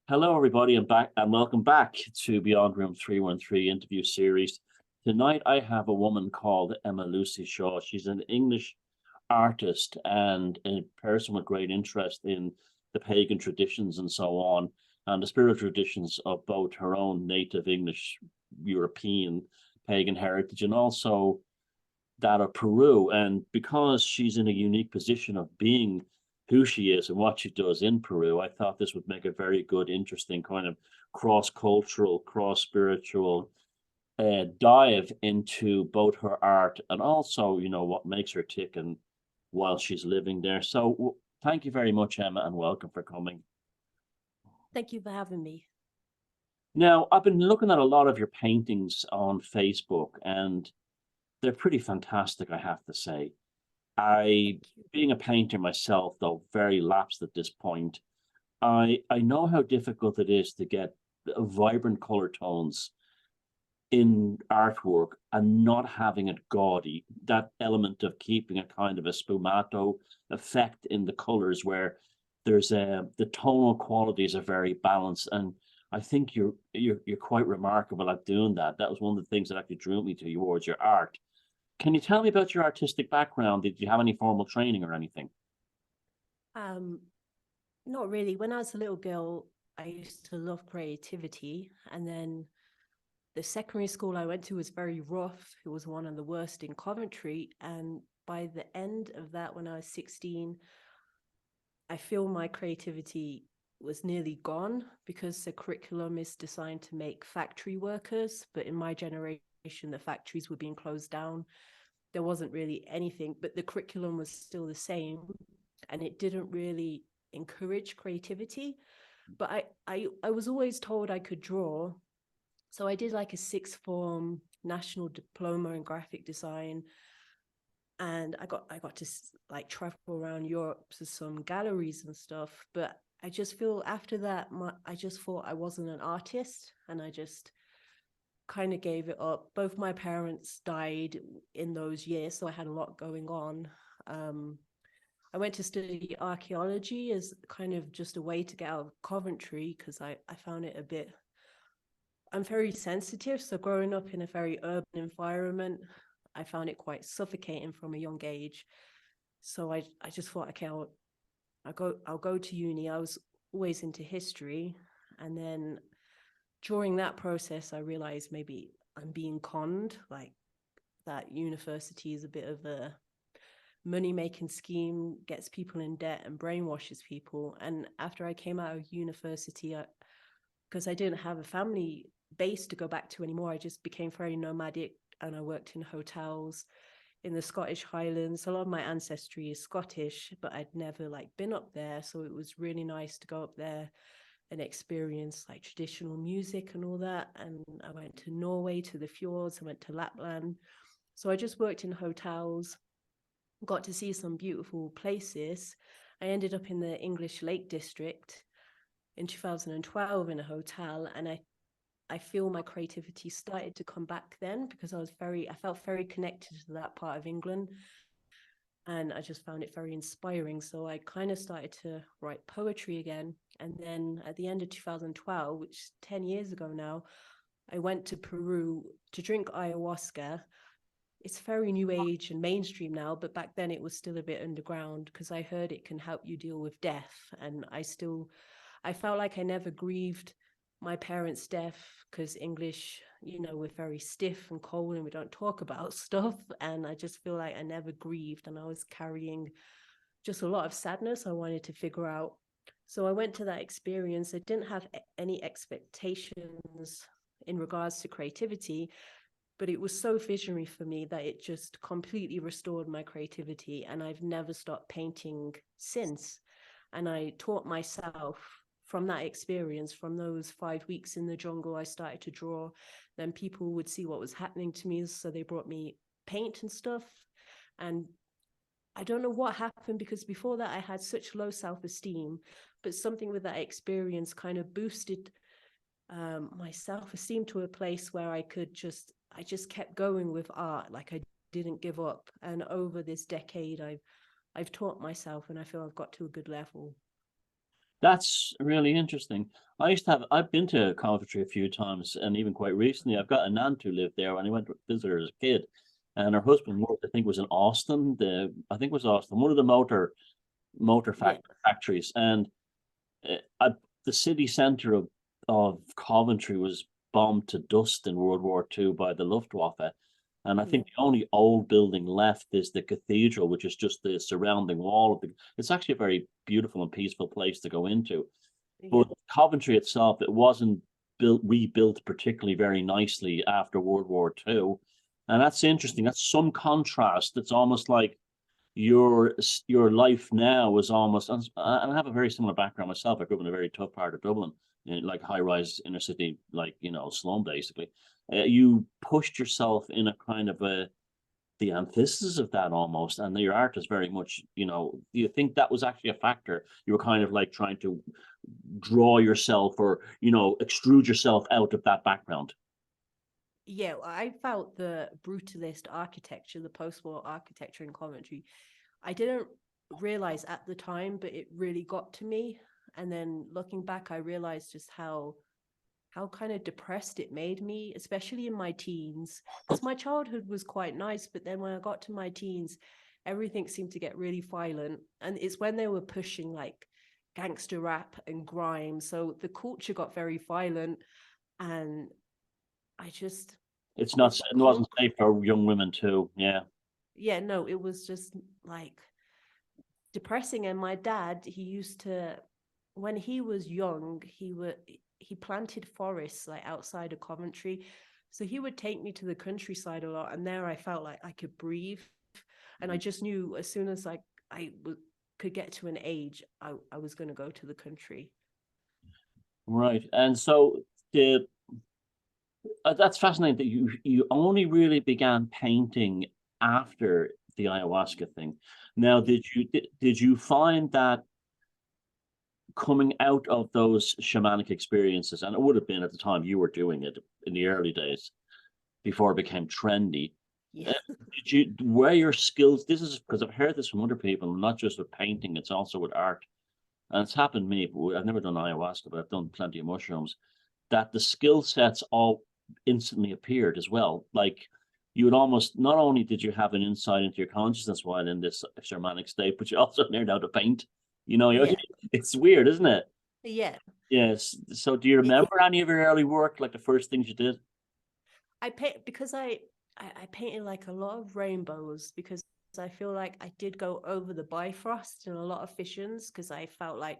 Hello, everybody, and welcome back to Beyond Room 313 interview series. Tonight, I have a woman called Emma Lucy Shaw. She's an English artist and a person with great interest in the pagan traditions and so on, and the spiritual traditions of both her own native English, European pagan heritage, and also that of Peru. And because she's in a unique position of being who she is and what she does in Peru, I thought this would make a very good, interesting kind of cross-cultural, cross-spiritual dive into both her art and also, what makes her tick and while she's living there. So thank you very much, Emma, and welcome for coming. Thank you for having me. Now, I've been looking at a lot of your paintings on Facebook, and they're pretty fantastic, I have to say. Being a painter myself, though very lapsed at this point, I know how difficult it is to get vibrant color tones in artwork and not having it gaudy. That element of keeping a kind of a sfumato effect in the colors, where there's the tonal qualities are very balanced, and I think you're quite remarkable at doing that. That was one of the things that actually drew me towards your art. Can you tell me about your artistic background? Did you have any formal training or anything? Not really. When I was a little girl, I used to love creativity. And then the secondary school I went to was very rough. It was one of the worst in Coventry. And by the end of that, when I was 16, I feel my creativity was nearly gone because the curriculum is designed to make factory workers. But in my generation, the factories were being closed down. There wasn't really anything, but the curriculum was still the same, and it didn't really encourage creativity. But I was always told I could draw, so I did like a sixth form national diploma in graphic design, and I got to like travel around Europe to some galleries and stuff. But I just feel after that, I just thought I wasn't an artist, and I just kind of gave it up. Both my parents died in those years, so I had a lot going on. I went to study archaeology as kind of just a way to get out of Coventry because I found it a bit, I'm very sensitive. So growing up in a very urban environment, I found it quite suffocating from a young age. So I just thought, okay, I'll go to uni. I was always into history. And then during that process, I realized maybe I'm being conned, like that university is a bit of a money-making scheme, gets people in debt and brainwashes people. And after I came out of university, because I didn't have a family base to go back to anymore, I just became very nomadic, and I worked in hotels in the Scottish Highlands. A lot of my ancestry is Scottish, but I'd never like been up there. So it was really nice to go up there and experience like traditional music and all that. And I went to Norway, to the fjords, I went to Lapland. So I just worked in hotels, got to see some beautiful places. I ended up in the English Lake District in 2012 in a hotel, and I feel my creativity started to come back then because I felt very connected to that part of England. And I just found it very inspiring. So I kind of started to write poetry again. And then at the end of 2012, which is 10 years ago now, I went to Peru to drink ayahuasca. It's very new age and mainstream now, but back then it was still a bit underground because I heard it can help you deal with death. And I felt like I never grieved my parents' death because English, we're very stiff and cold and we don't talk about stuff. And I just feel like I never grieved, and I was carrying just a lot of sadness I wanted to figure out. So I went to that experience. I didn't have any expectations in regards to creativity, but it was so visionary for me that it just completely restored my creativity. And I've never stopped painting since. And I taught myself from that experience, from those 5 weeks in the jungle. I started to draw. Then people would see what was happening to me, so they brought me paint and stuff. And I don't know what happened, because before that I had such low self-esteem, but something with that experience kind of boosted my self-esteem to a place where I just kept going with art. Like I didn't give up. And over this decade, I've taught myself, and I feel I've got to a good level. That's really interesting. I've been to Coventry a few times, and even quite recently, I've got an aunt who lived there when I went to visit her as a kid. And her husband worked, I think, was in Austin. I think it was Austin, one of the motor Yeah. factories. And the city centre of Coventry was bombed to dust in World War II by the Luftwaffe. And I think the only old building left is the cathedral, which is just the surrounding wall of the. It's actually a very beautiful and peaceful place to go into. Yeah. But Coventry itself, it wasn't rebuilt particularly very nicely after World War II. And that's interesting. That's some contrast. It's almost like your life now is almost, and I have a very similar background myself. I grew up in a very tough part of Dublin, like high rise inner city, like slum basically. You pushed yourself in a kind of the antithesis of that almost, and your art is very much, do you think that was actually a factor? You were kind of like trying to draw yourself or extrude yourself out of that background. Yeah, I felt the brutalist architecture, the post-war architecture in Coventry. I didn't realize at the time, but it really got to me. And then looking back, I realized just how kind of depressed it made me, especially in my teens. Because my childhood was quite nice, but then when I got to my teens, everything seemed to get really violent. And it's when they were pushing like gangster rap and grime. So the culture got very violent, and I just It this wasn't punk. safe for young women too. Yeah. Yeah, no, it was just like depressing. And my dad, he used to, when he was young, he planted forests like outside of Coventry. So he would take me to the countryside a lot, and there I felt like I could breathe. And I just knew as soon as could get to an age, I was going to go to the country. Right. And so the that's fascinating that you only really began painting after the ayahuasca thing. Now, did you find that coming out of those shamanic experiences, and it would have been at the time you were doing it in the early days before it became trendy, Yeah. were your skills? This is because I've heard this from other people, not just with painting, it's also with art. And it's happened to me. I've never done ayahuasca, but I've done plenty of mushrooms. That the skill sets all instantly appeared as well. Like you would almost, not only did you have an insight into your consciousness while in this shamanic state, but you also learned how to paint. Yeah. It's weird, isn't it? Yeah. Yes. So do you It's remember any of your early work, like the first things you did? I paint because I painted like a lot of rainbows because I feel like I did go over the Bifrost in a lot of visions because I felt like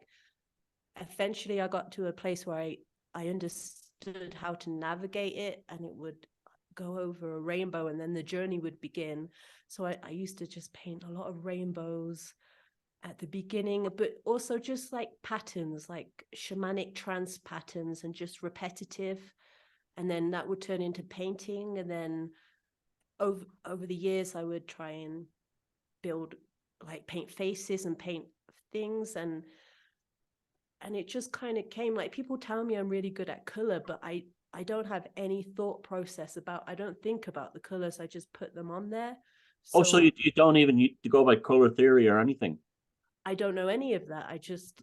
eventually I got to a place where I understood how to navigate it, and it would go over a rainbow and then the journey would begin. So I used to just paint a lot of rainbows at the beginning, but also just like patterns, like shamanic trance patterns, and just repetitive. And then that would turn into painting. And then over the years, I would try and build, like paint faces and paint things. And it just kind of came, like people tell me I'm really good at color, but I don't have any thought process about, I don't think about the colors, I just put them on there. Oh, so So you don't even you go by color theory or anything? I don't know any of that. I just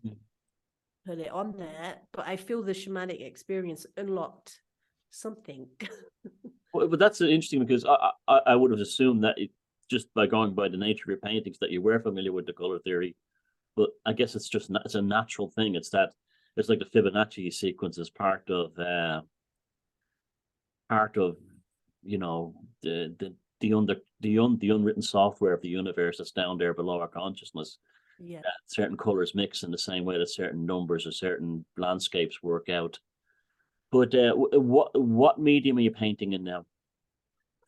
put it on there, but I feel the shamanic experience unlocked something. Well, but that's interesting because I would have assumed that just by going by the nature of your paintings that you were familiar with the color theory, but I guess it's a natural thing. It's like the Fibonacci sequence is part of you know the unwritten software of the universe that's down there below our consciousness. Yeah. Certain colors mix in the same way that certain numbers or certain landscapes work out. But what medium are you painting in now?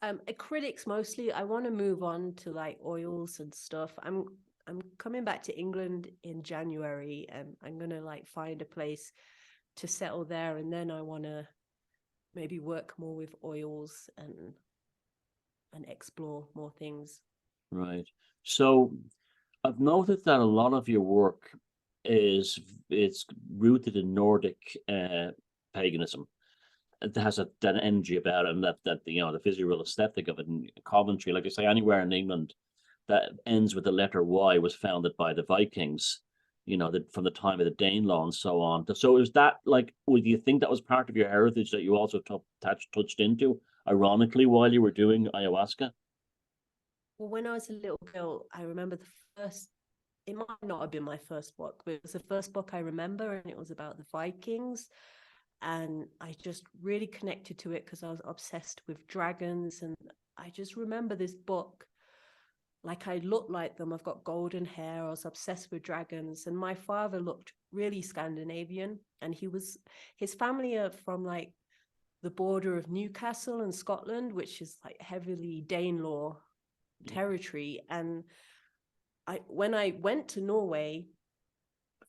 Acrylics mostly. I want to move on to like oils and stuff. I'm coming back to England in January, and I'm gonna like find a place to settle there, and then I want to maybe work more with oils and explore more things. Right. So I've noted that a lot of your work it's rooted in Nordic paganism. It has that energy about it, and that the visual aesthetic of it. In Coventry, like I say, anywhere in England that ends with the letter Y was founded by the Vikings. from the time of the Danelaw and so on. So is that like, would you think that was part of your heritage that you also touched into, ironically, while you were doing ayahuasca? Well, when I was a little girl, I remember it might not have been my first book, but it was the first book I remember, and it was about the Vikings. And I just really connected to it because I was obsessed with dragons. And I just remember this book, like I looked like them. I've got golden hair. I was obsessed with dragons. And my father looked really Scandinavian. And his family are from like the border of Newcastle and Scotland, which is like heavily Danelaw territory. And when I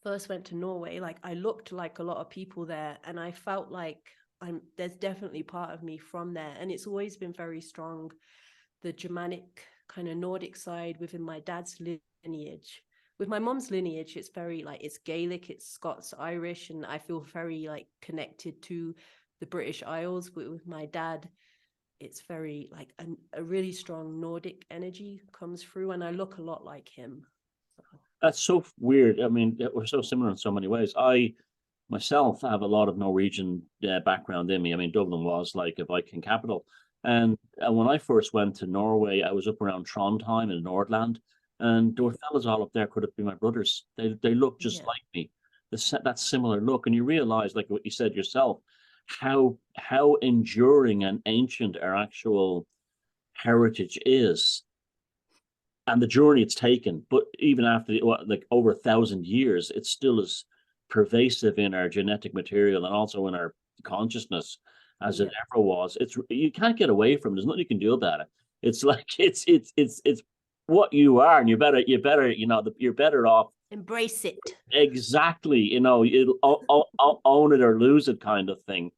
first went to Norway, like I looked like a lot of people there, and I felt like there's definitely part of me from there. And it's always been very strong, the Germanic kind of Nordic side within my dad's lineage. With my mom's lineage, it's very like, it's Gaelic, it's Scots, Irish, and I feel very like connected to the British Isles. But with my dad, it's very like a really strong Nordic energy comes through, and I look a lot like him. That's so weird. I mean, we're so similar in so many ways. I myself have a lot of Norwegian background in me. I mean, Dublin was like a Viking capital. And when I first went to Norway, I was up around Trondheim in Nordland, and there were fellas all up there could have been my brothers. They look just like me. That similar look, and you realize, like what you said yourself, how enduring and ancient our actual heritage is, and the journey it's taken. But even after like over 1,000 years, it still is pervasive in our genetic material and also in our consciousness as it ever was. You can't get away from it. There's nothing you can do about it. It's like it's what you are, and you're better you're better off embrace it. Exactly, own it or lose it kind of thing.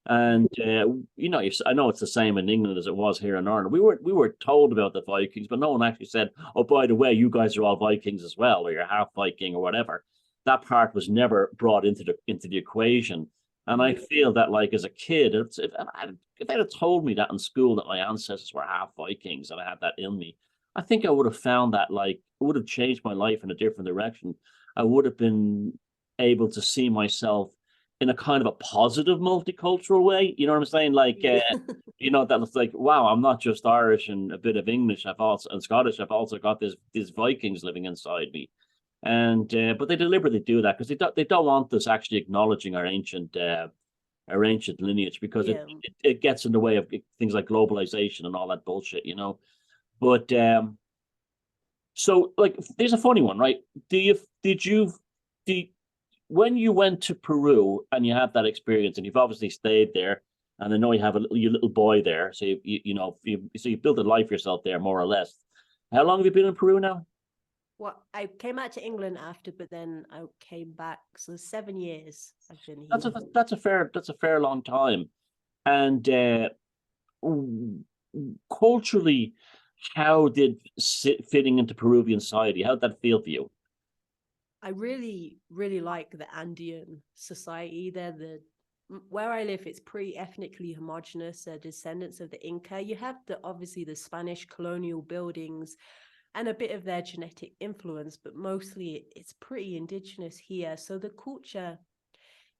And I know it's the same in England as it was here in Ireland. We were told about the Vikings, but no one actually said, "Oh, by the way, you guys are all Vikings as well, or you're half Viking or whatever." That part was never brought into the equation. And I feel that, like, as a kid, if they'd have told me that in school, that my ancestors were half Vikings and I had that in me, I think I would have found that, like, it would have changed my life in a different direction. I would have been able to see myself in a kind of a positive multicultural way. You know what I'm saying? Like, that it's like, wow, I'm not just Irish and a bit of English. And Scottish. I've also got these Vikings living inside me. And but they deliberately do that because they don't want us actually acknowledging our ancient lineage, because it gets in the way of things like globalization and all that bullshit, But so, like, there's a funny one, right? When you went to Peru and you had that experience, and you've obviously stayed there, and I know you have your little boy there, so you built a life yourself there, more or less. How long have you been in Peru now? Well, I came out to England after, but then I came back. So 7 years I've been here. That's a fair long time. And culturally, how did fitting into Peruvian society, how did that feel for you? I really, really like the Andean society. Where I live, it's pretty ethnically homogenous. They're descendants of the Inca. You have obviously the Spanish colonial buildings and a bit of their genetic influence, but mostly it's pretty indigenous here. So the culture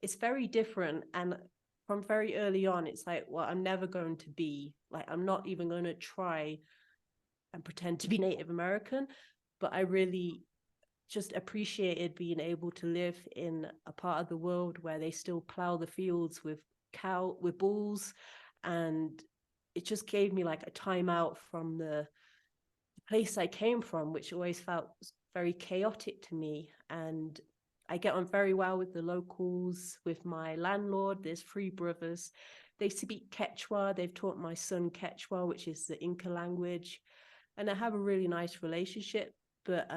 is very different. And from very early on, it's like, well, I'm never going to be, like, I'm not even going to try and pretend to be Native American, but I really just appreciated being able to live in a part of the world where they still plow the fields with bulls. And it just gave me like a time out from the place I came from, which always felt very chaotic to me. And I get on very well with the locals, with my landlord. There's 3 brothers. They speak Quechua. They've taught my son Quechua, which is the Inca language. And I have a really nice relationship. But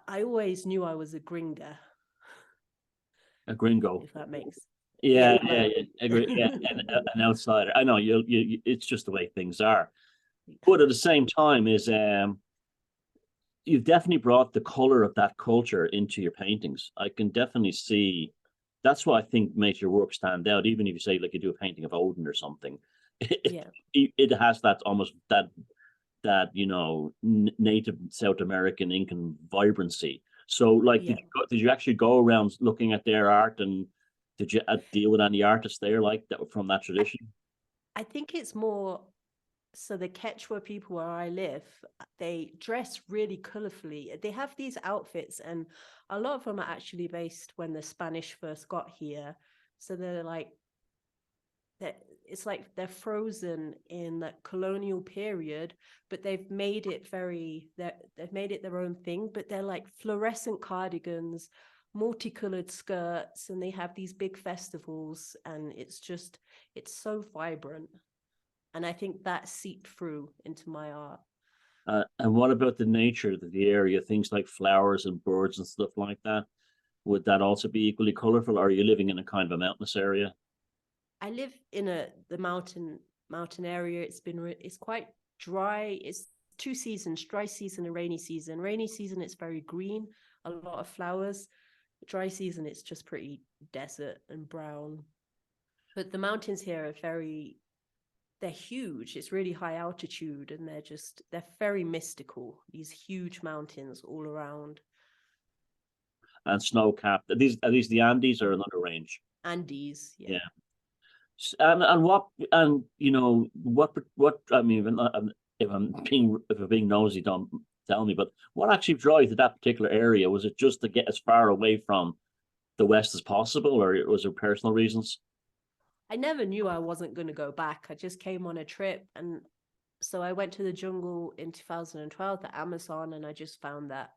I always knew I was a gringa. A gringo. If that makes Yeah, agree. Yeah, an outsider. I know you. It's just the way things are. But at the same time, you've definitely brought the color of that culture into your paintings. I can definitely see. That's what I think makes your work stand out. Even if you say, like, you do a painting of Odin or something, it has that almost that native South American Incan vibrancy. So, like, Yeah. did you actually go around looking at their art, and did you deal with any artists there like that from that I, tradition? I think it's more so the Quechua people where I live, they dress really colorfully. They have these outfits, and a lot of them are actually based when the Spanish first got here. So they're like it's like they're frozen in that colonial period, but they've made it they've made it their own thing. But they're like fluorescent cardigans, multicolored skirts, and they have these big festivals, and it's so vibrant. And I think that seeped through into my art. And what about the nature of the area? Things like flowers and birds and stuff like that. Would that also be equally colorful, or are you living in a kind of a mountainous area? I live in the mountain area. It's quite dry. It's two seasons: dry season and rainy season. Rainy season, it's very green, a lot of flowers. Dry season, it's just pretty desert and brown. But the mountains here are they're huge. It's really high altitude, and they're very mystical. These huge mountains all around. And snow capped. Are these the Andes or another range? Andes, Yeah. yeah. And what, and what I mean, if I'm being nosy, don't tell me. But what actually drew you to that particular area? Was it just to get as far away from the West as possible, or was there personal reasons? I never knew I wasn't going to go back. I just came on a trip, and so I went to the jungle in 2012, the Amazon, and I just found that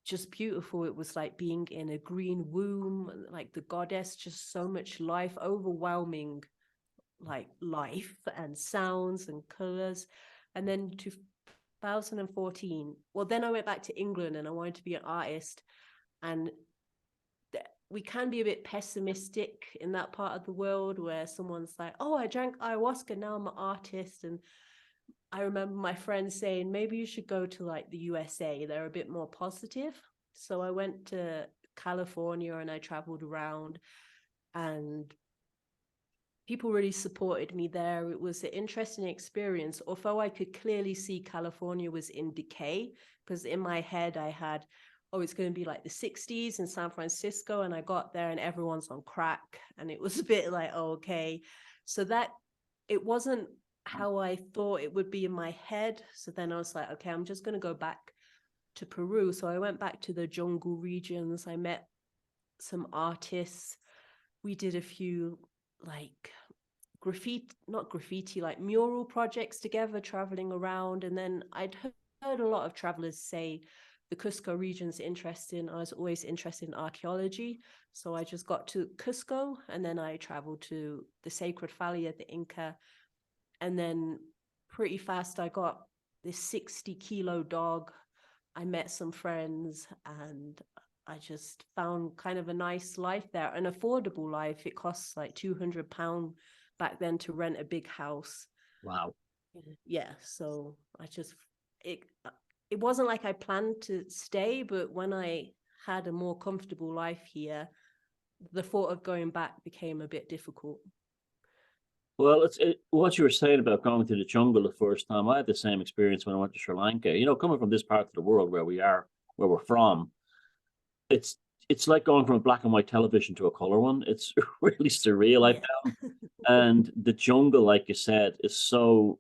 just beautiful. It was like being in a green womb, like the goddess, just so much life, overwhelming, like life and sounds and colors. And then 2014, well, then I went back to England and I wanted to be an artist. And we can be a bit pessimistic in that part of the world where someone's like, oh, I drank ayahuasca, now I'm an artist. And I remember my friends saying, maybe you should go to like the USA. They're a bit more positive. So I went to California and I traveled around, and people really supported me there. It was an interesting experience, although I could clearly see California was in decay, because in my head I had, oh, it's going to be like the 60s in San Francisco. And I got there and everyone's on crack. And it was a bit like, oh, okay. So that it wasn't how I thought it would be in my head. So then I was like, okay, I'm just going to go back to Peru. So I went back to the jungle regions. I met some artists. We did a few like not graffiti, like mural projects together, traveling around. And then I'd heard a lot of travelers say the Cusco region's interesting. I was always interested in archaeology. So I just got to Cusco, and then I traveled to the Sacred Valley of the Inca. And then pretty fast, I got this 60-kilo dog. I met some friends, and I just found kind of a nice life there, an affordable life. It costs like £200 back then to rent a big house. Wow. Yeah, so it it wasn't like I planned to stay, but when I had a more comfortable life here, the thought of going back became a bit difficult. Well, what you were saying about going to the jungle the first time. I had the same experience when I went to Sri Lanka. Coming from this part of the world where we're from, it's it's like going from a black and white television to a color one. It's really surreal, I Yeah. found. And the jungle, like you said, it's so,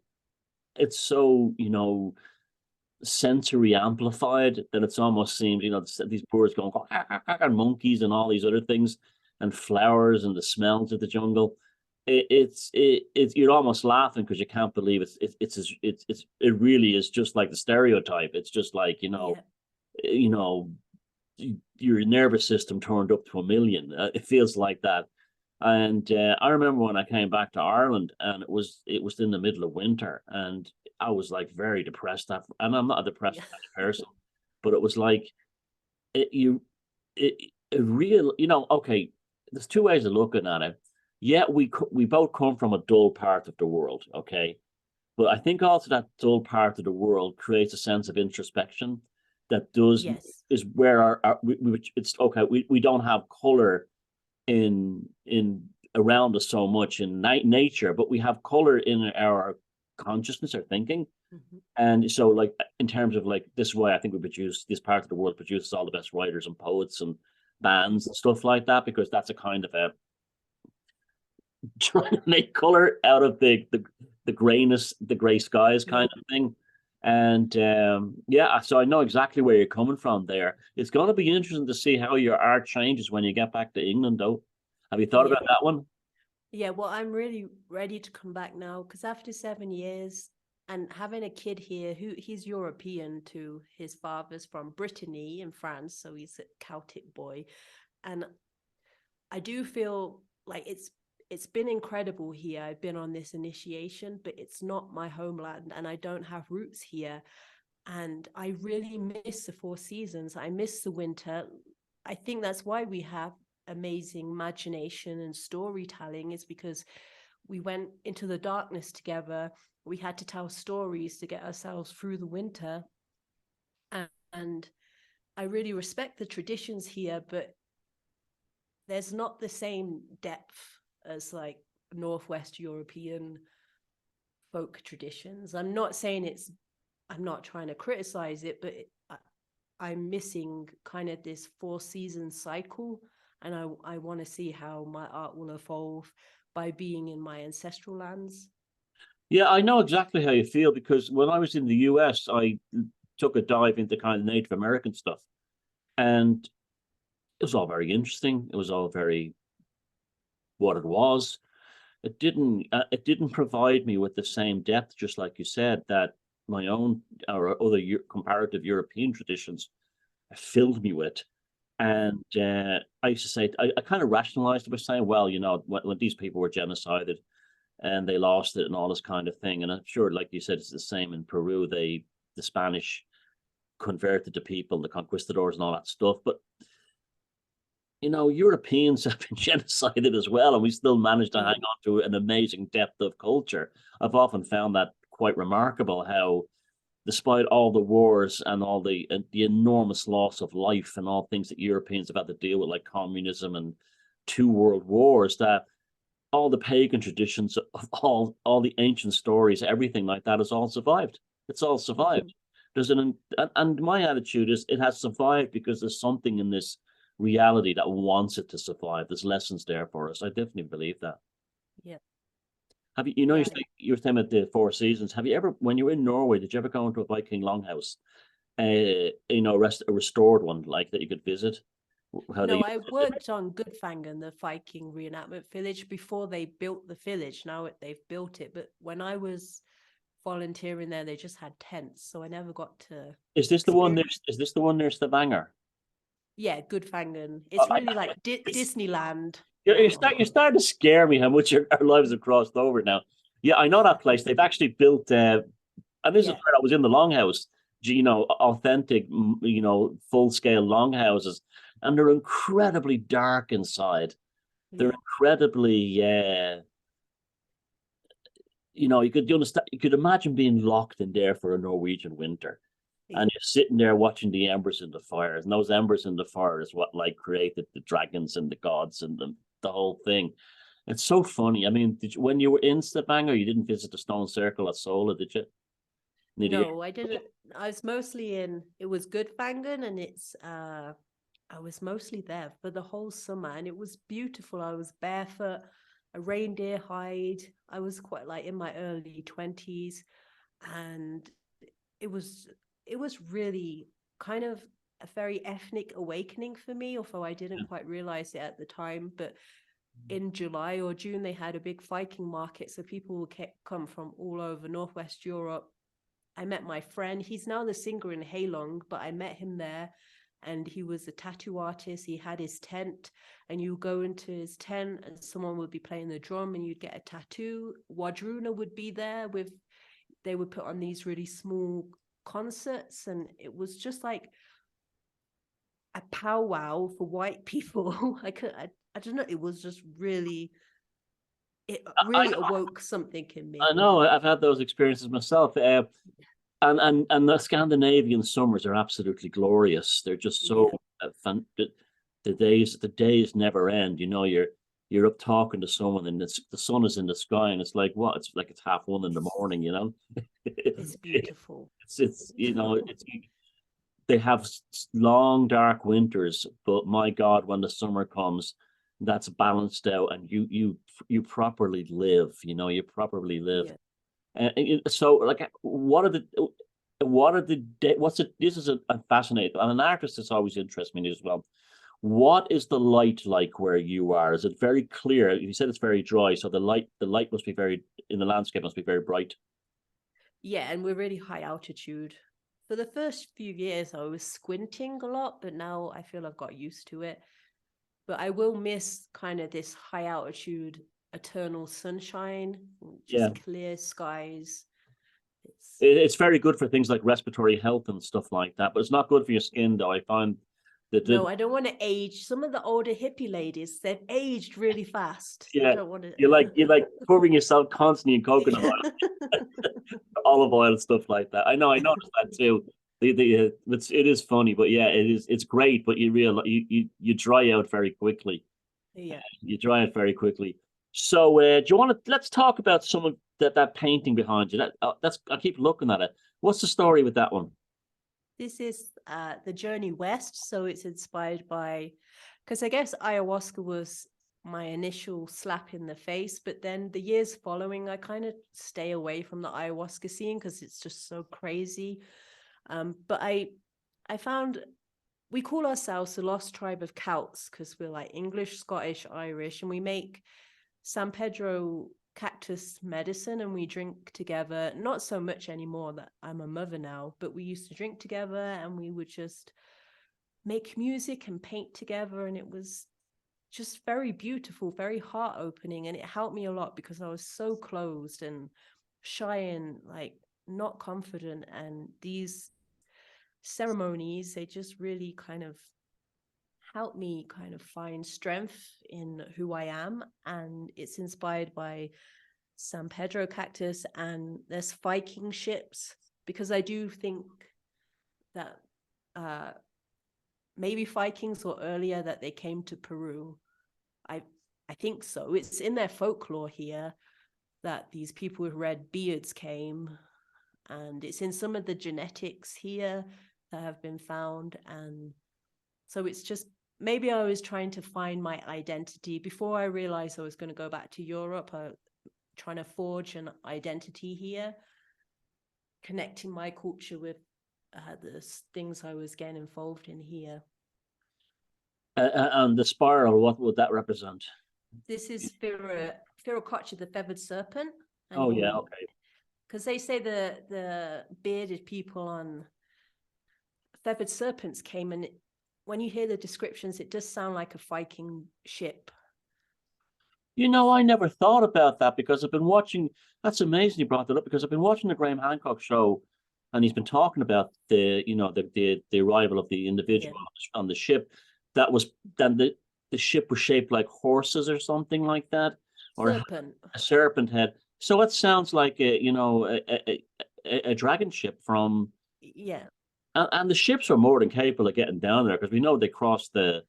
sensory amplified that it's almost seems, these birds going and monkeys and all these other things, and flowers and the smells of the jungle. You're almost laughing because you can't believe it really is just like the stereotype. It's just like, Yeah. you know your nervous system turned up to 1,000,000. It feels like that. And I remember when I came back to Ireland, and it was in the middle of winter, and I was like very depressed. And I'm not a depressed Yeah. kind of person, but it was like it you it, it real. Okay, there's two ways of looking at it. Yeah, we both come from a dull part of the world. Okay, but I think also that dull part of the world creates a sense of introspection that does Yes. is where it's okay. We don't have color in around us so much in nature, but we have color in our consciousness or thinking. Mhm. And so, like, in terms of like this way, I think we produce this part of the world produces all the best writers and poets and bands and stuff like that, because that's a kind of a trying to make color out of the grayness, the gray skies kind of thing. And yeah, so I know exactly where you're coming from there. It's going to be interesting to see how your art changes when you get back to England, though. Have you thought Yeah. about that one? Yeah, well, I'm really ready to come back now because after 7 years and having a kid here who he's European too, his father's from Brittany in France, so he's a Celtic boy. And I do feel like it's been incredible here. I've been on this initiation, but it's not my homeland and I don't have roots here. And I really miss the four seasons. I miss the winter. I think that's why we have amazing imagination and storytelling, is because we went into the darkness together. We had to tell stories to get ourselves through the winter. And I really respect the traditions here, but there's not the same depth as like Northwest European folk traditions. I'm not saying I'm not trying to criticize it, but I'm missing kind of this 4 season cycle. And I want to see how my art will evolve by being in my ancestral lands. Yeah, I know exactly how you feel, because when I was in the US, I took a dive into kind of Native American stuff, and it was all very interesting. It was all very what it was. It didn't provide me with the same depth, just like you said, that my own or other comparative European traditions filled me with. And I used to say, I kind of rationalized it by saying, well, when these people were genocided and they lost it and all this kind of thing. And I'm sure, like you said, it's the same in Peru. The Spanish converted the people, the conquistadors and all that stuff. But Europeans have been genocided as well, and we still managed to hang on to an amazing depth of culture. I've often found that quite remarkable, how despite all the wars and all the enormous loss of life and all things that Europeans have had to deal with, like communism and 2 world wars, that all the pagan traditions of all the ancient stories, everything like that has all survived. It's all survived. And my attitude is it has survived because there's something in this reality that wants it to survive. There's lessons there for us. I definitely believe that. Yeah. Have you, you were saying about the Four Seasons. Have you ever, when you were in Norway, did you ever go into a Viking longhouse? A restored one like that you could visit? No, I worked on Gudvangen, the Viking reenactment village, before they built the village. Now they've built it, but when I was volunteering there, they just had tents, so I never got to. Is this the one there? Is this the one near Stavanger? Yeah, Gudvangen. It's really like Disneyland. You're starting to scare me how much our lives have crossed over now. Yeah, I know that place. They've actually built, and this is where I was in the longhouse, authentic, full scale longhouses, and they're incredibly dark inside. They're incredibly, you could imagine being locked in there for a Norwegian winter. And you're sitting there watching the embers in the fires, and those embers in the fire is what like created the dragons and the gods and the whole thing. It's so funny. I mean, when you were in Stavanger, you didn't visit the Stone Circle at Sola, did you? No, I didn't. I was mostly it was Gudvangen, and I was mostly there for the whole summer, and it was beautiful. I was barefoot, a reindeer hide. I was quite like in my early 20s, and it was really kind of a very ethnic awakening for me, although I didn't quite realize it at the time. But in July or June, they had a big Viking market, so people would come from all over Northwest Europe. I met my friend. He's now the singer in Halong, but I met him there, and he was a tattoo artist. He had his tent, and you go into his tent and someone would be playing the drum and you'd get a tattoo. Wadruna would be there they would put on these really small concerts, and it was just like a powwow for white people. I don't know, it was just really, it really awoke something in me. I know, I've had those experiences myself. And the Scandinavian summers are absolutely glorious. They're just so fun. The days never end. You're you're up talking to someone and the sun is in the sky and it's like what? It's like it's 1:30 in the morning, you know. It's beautiful. It's you know it's they have long dark winters, but my God, when the summer comes, that's balanced out and you properly live, you know, you properly live. Yeah. So like what's it this is a fascinating, and an artist is always interests me as well. What is the light like where you are? Is it very clear? You said it's very dry, so the light must be very in the landscape must be very bright. Yeah, and we're really high altitude. For the first few years, I was squinting a lot, but now I feel I've got used to it. But I will miss kind of this high altitude, eternal sunshine, Yeah. just clear skies. It's very good for things like respiratory health and stuff like that, but it's not good for your skin, though. I find that No, I don't want to age. Some of the older hippie ladies, they've aged really fast. I yeah, don't want to. you like covering yourself constantly in coconut oil, Yeah. olive oil, stuff like that. I noticed that too. It is funny, but yeah, it's great, but you dry out very quickly. Yeah. You dry out very quickly. So, do you want to let's talk about some of that painting behind you? That's I keep looking at it. What's the story with that one? This is the Journey West. So it's inspired by, because I guess ayahuasca was my initial slap in the face, but then the years following, I kind of stay away from the ayahuasca scene because it's just so crazy. But I found we call ourselves the Lost Tribe of Celts because we're like English, Scottish, Irish, and we make San Pedro cactus medicine and we drink together. Not so much anymore that I'm a mother now, but we used to drink together and we would just make music and paint together. And it was just very beautiful, very heart opening. And it helped me a lot because I was so closed and shy and like not confident. And these ceremonies, they just really kind of helped me kind of find strength in who I am. And it's inspired by San Pedro cactus and there's Viking ships, because I do think that maybe Vikings or earlier that they came to Peru. I think so. It's in their folklore here that these people with red beards came, and it's in some of the genetics here that have been found. And so it's just maybe I was trying to find my identity before I realized I was going to go back to Europe. Trying to forge an identity here, connecting my culture with the things I was getting involved in here. And the spiral, what would that represent? This is Viracocha, the feathered serpent. And Oh yeah, okay. because they say the bearded people on feathered serpents came, and when you hear the descriptions, it does sound like a Viking ship. You know, I never thought about that because I've been watching. That's amazing you brought that up because I've been watching the Graham Hancock show, and he's been talking about the arrival of the individual on the ship. That was then the ship was shaped like horses or something like that, or Serpent. a serpent head. So it sounds like a dragon ship from. Yeah. And the ships are more than capable of getting down there because we know they crossed the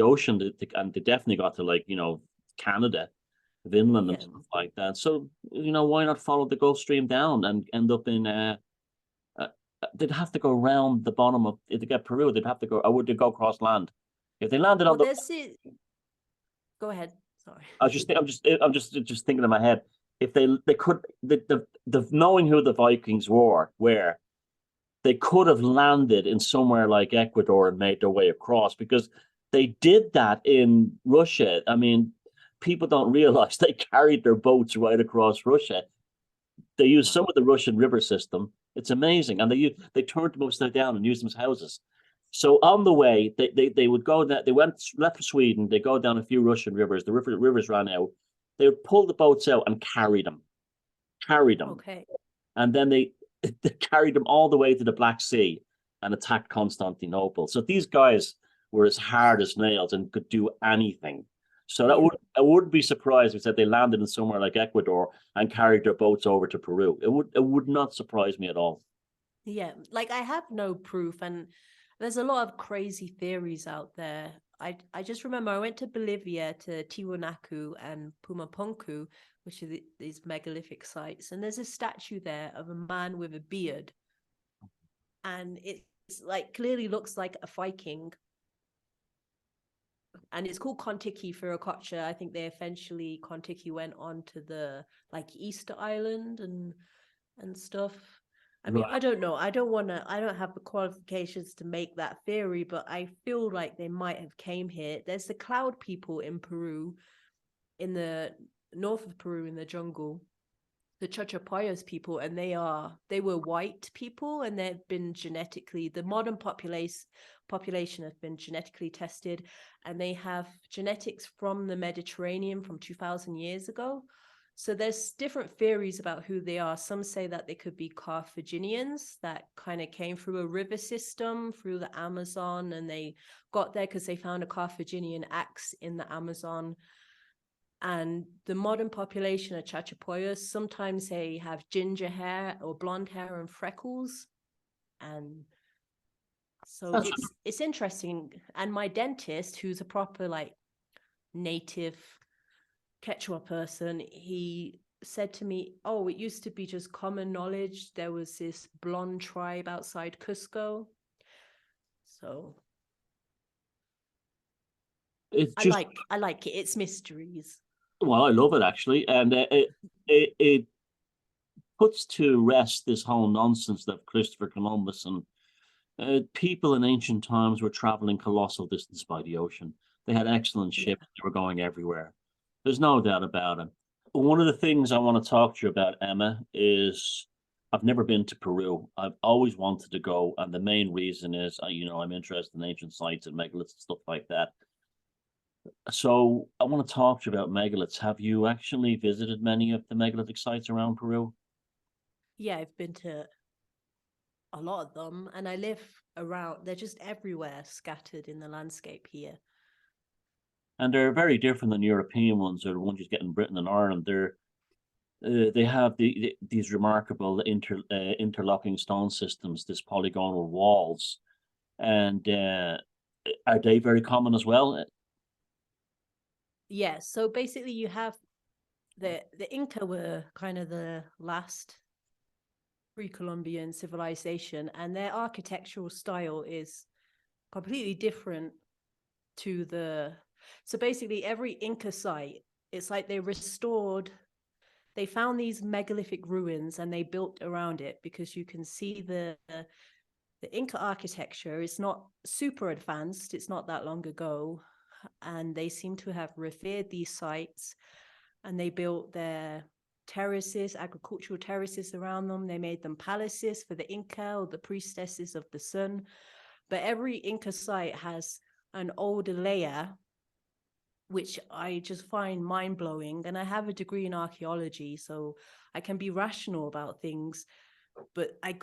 ocean and they definitely got to like Canada, Vinland and stuff like that. So why not follow the Gulf Stream down and end up in they'd have to go around the bottom of if they get Peru, they'd have to go, or would they go across land? If they landed on the Go ahead. Sorry. I'm just thinking in my head. If they could the knowing who the Vikings were, where they could have landed in somewhere like Ecuador and made their way across because they did that in Russia. I mean, people don't realize they carried their boats right across Russia. They used some of the Russian river system. It's amazing. And they turned them upside down and used them as houses. So on the way, they would go down, left Sweden, they go down a few Russian rivers, the rivers ran out. They would pull the boats out and carry them. Okay. And then they carried them all the way to the Black Sea and attacked Constantinople. So these guys were as hard as nails and could do anything. So I wouldn't be surprised if said they landed in somewhere like Ecuador and carried their boats over to Peru. It would not surprise me at all. Yeah, like I have no proof, and there's a lot of crazy theories out there. I just remember I went to Bolivia, to Tiwanaku and Pumapunku, which are these megalithic sites, and there's a statue there of a man with a beard, and it's like clearly looks like a Viking, and it's called Kontiki Viracocha. I think they eventually Kontiki went on to the like Easter Island and stuff. I mean, Right. I don't know. I don't have the qualifications to make that theory, but I feel like they might have came here. There's the cloud people in Peru, in the north of Peru, in the jungle, the Chachapoyas people, and they were white people, and they've been genetically, the modern population have been genetically tested, and they have genetics from the Mediterranean from 2000 years ago. So there's different theories about who they are. Some say that they could be Carthaginians that kind of came through a river system through the Amazon, and they got there because they found a Carthaginian axe in the Amazon. And the modern population of Chachapoyas, sometimes they have ginger hair or blonde hair and freckles. And so That's it's interesting. And my dentist, who's a proper like native Quechua person, he said to me, oh, it used to be just common knowledge. There was this blonde tribe outside Cusco. So it's just I like it. It's mysteries. well, I love it actually, and it puts to rest this whole nonsense that Christopher Columbus and people in ancient times were traveling colossal distance by the ocean. They had excellent Yeah. ships. They were going everywhere. There's no doubt about it. One of the things I want to talk to you about, Emma, is I've never been to Peru. I've always wanted to go, and the main reason is, I'm interested in ancient sites and megaliths and stuff like that. So I want to talk to you about megaliths. Have you actually visited many of the megalithic sites around Peru? Yeah, I've been to a lot of them, and I live around, they're just everywhere scattered in the landscape here. And they're very different than European ones or the ones you get in Britain and Ireland. They have these remarkable interlocking stone systems, this polygonal walls, and are they very common as well? Yeah, so basically you have the Inca were kind of the last pre-Columbian civilization, and their architectural style is completely different to the, so basically every Inca site, it's like they found these megalithic ruins and they built around it, because you can see the Inca architecture is not super advanced. It's not that long ago, and they seem to have revered these sites, and they built their terraces, agricultural terraces around them. They made them palaces for the Inca, or the priestesses of the sun. But every Inca site has an older layer, which I just find mind-blowing. And I have a degree in archaeology, so I can be rational about things, but I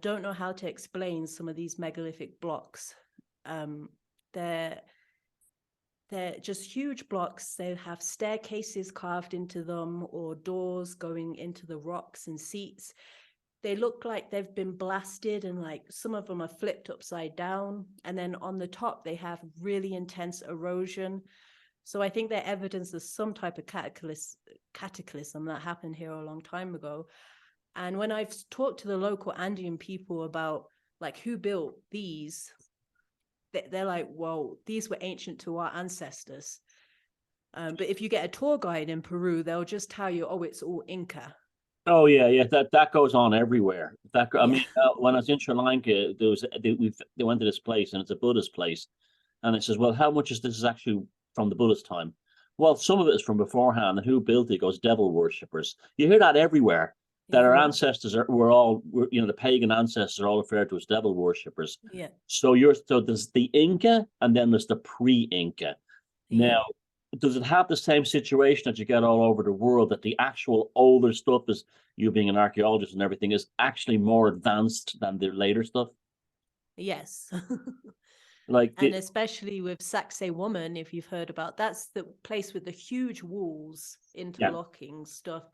don't know how to explain some of these megalithic blocks. They're just huge blocks. They have staircases carved into them, or doors going into the rocks, and seats. They look like they've been blasted, and like some of them are flipped upside down. And then on the top, they have really intense erosion. So I think they're evidence of some type of cataclysm that happened here a long time ago. And when I've talked to the local Andean people about like who built these, they're like, well, these were ancient to our ancestors. But if you get a tour guide in Peru, they'll just tell you, oh, it's all Inca. Oh yeah, that goes on everywhere. I Yeah. mean, when I was in Sri Lanka, they went to this place and it's a Buddhist place, and it says, well, how much is this is actually from the Buddhist time? Well, some of it is from beforehand, and who built it goes devil worshippers. You hear that everywhere. That our Yeah. ancestors the pagan ancestors are all referred to as devil worshippers. Yeah. So there's the Inca and then there's the pre-Inca. Yeah. Now, does it have the same situation that you get all over the world, that the actual older stuff, is you being an archaeologist and everything, is actually more advanced than the later stuff? Yes. Like And especially with Sacsayhuaman, if you've heard about, that's the place with the huge walls yeah. interlocking stuff.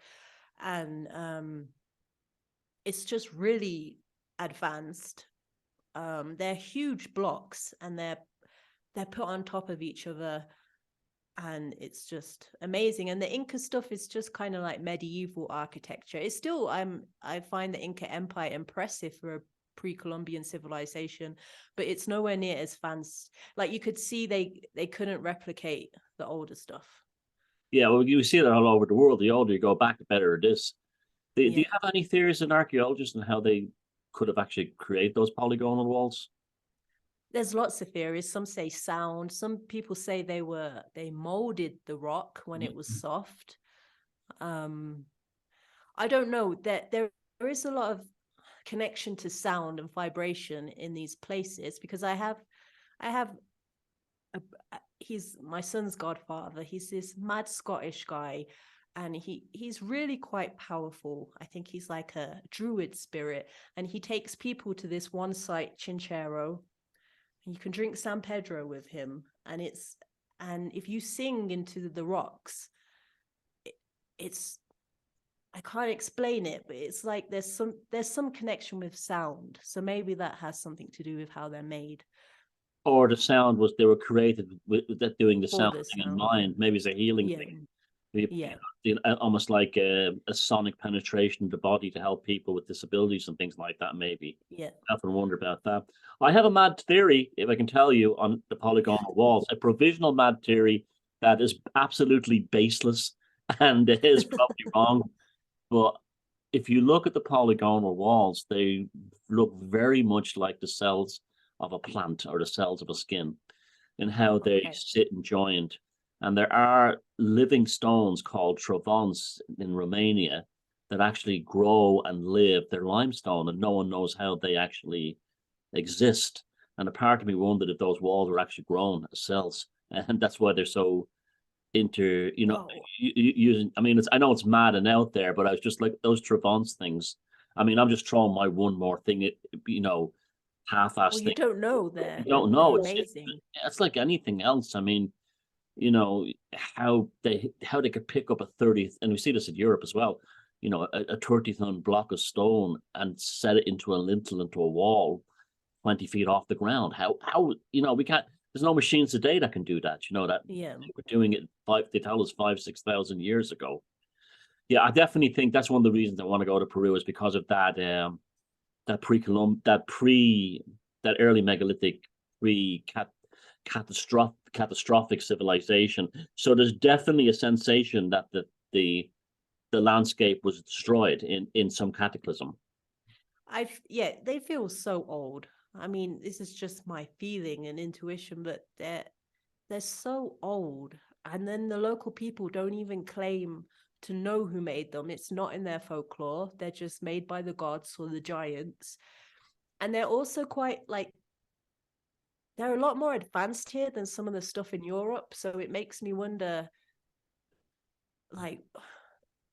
And it's just really advanced. They're huge blocks, and they're they're put on top of each other, and it's just amazing. And the Inca stuff is just kind of like medieval architecture. It's still, I find the Inca Empire impressive for a pre-Columbian civilization, but it's nowhere near as fancy. Like, you could see they couldn't replicate the older stuff. Yeah, well, you see that all over the world. The older you go back, the better it is. Do you have any theories in archaeologists on how they could have actually created those polygonal walls? There's lots of theories. Some say sound. Some people say they molded the rock when it was soft. I don't know. That there is a lot of connection to sound and vibration in these places, because I have he's my son's godfather. He's this mad Scottish guy, and he's really quite powerful. I think he's like a druid spirit, and he takes people to this one site, Chinchero. You can drink San Pedro with him, and if you sing into the rocks, it's I can't explain it, but it's like there's some connection with sound. So maybe that has something to do with how they're made. Or the sound was they were created with that doing the For sound the thing in sound. mind. Maybe it's a healing Yeah. thing. Yeah. Almost like a sonic penetration of the body to help people with disabilities and things like that, maybe. Yeah. I often wonder about that. I have a mad theory, if I can tell you, on the polygonal walls, a provisional mad theory that is absolutely baseless and is probably wrong. But if you look at the polygonal walls, they look very much like the cells of a plant or the cells of a skin in how they Okay. sit and joined. And there are living stones called trovons in Romania that actually grow and live. They're limestone, and no one knows how they actually exist. And a part of me wondered if those walls were actually grown as cells, and that's why they're so Whoa. using. I mean, I know it's mad and out there, but I was just like those trovons things. I mean, I'm just throwing my one more thing, half-assed Well, you thing. don't know. You don't know. They're It's amazing. it's like anything else. I mean, how they could pick up a 30th, and we see this in Europe as well, a 30-ton block of stone and set it into a lintel, into a wall 20 feet off the ground. How we can't, there's no machines today that can do that. That Yeah. they were doing it they tell us 5,000-6,000 years ago. Yeah, I definitely think that's one of the reasons I want to go to Peru, is because of that that early megalithic pre catastrophic civilization. So there's definitely a sensation that the landscape was destroyed in some cataclysm. They feel so old. I mean, this is just my feeling and intuition, but they're so old. And then the local people don't even claim to know who made them. It's not in their folklore. They're just made by the gods or the giants. And they're also quite like, they're a lot more advanced here than some of the stuff in Europe. So it makes me wonder, like,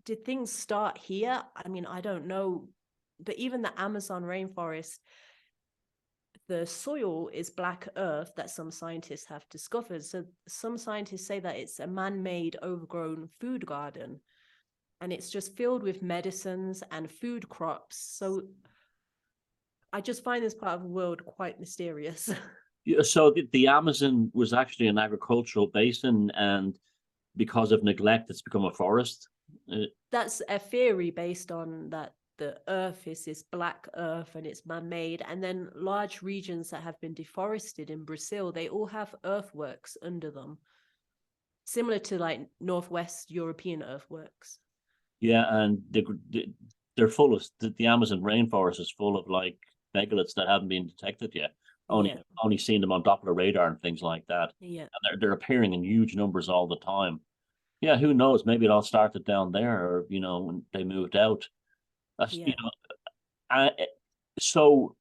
did things start here? I mean, I don't know. But even the Amazon rainforest, the soil is black earth that some scientists have discovered. So some scientists say that it's a man-made overgrown food garden, and it's just filled with medicines and food crops. So I just find this part of the world quite mysterious. Yeah, so the Amazon was actually an agricultural basin, and because of neglect, it's become a forest. That's a theory based on that the earth is this black earth and it's man-made, and then large regions that have been deforested in Brazil, they all have earthworks under them, similar to like northwest European earthworks. Yeah, and they're full of the Amazon rainforest is full of like megaliths that haven't been detected yet. Only seen them on Doppler radar and things like that. Yeah. And they're appearing in huge numbers all the time. Yeah, who knows? Maybe it all started down there, or when they moved out. Yeah. So